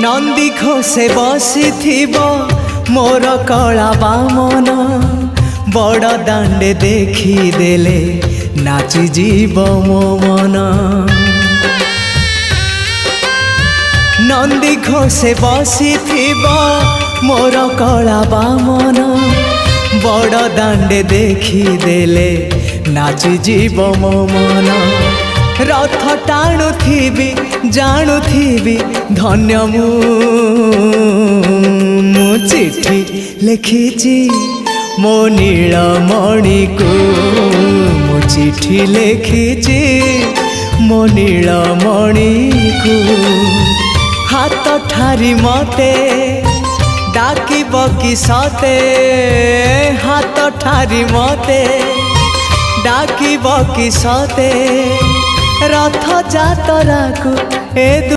नंदी घोषे बसिथिब मोर कला बामन बड़ दांडे देखिदेले नाची जीव मो मन। नंदी घोषे बसिथिब मोर कला बामन बड़ दांडे देखिदेले नाची जीव मो मन। रथ टाणुथिबी जाणुथिबी धन्य मु चिठी लिखिची मो नीलमणि को मु चिठी लिखिची मो नीलमणि को। हाथ ठारी मते डाकिब कि सते हाथ ठारी मते डाकिब कि सते रथ जातरा को ए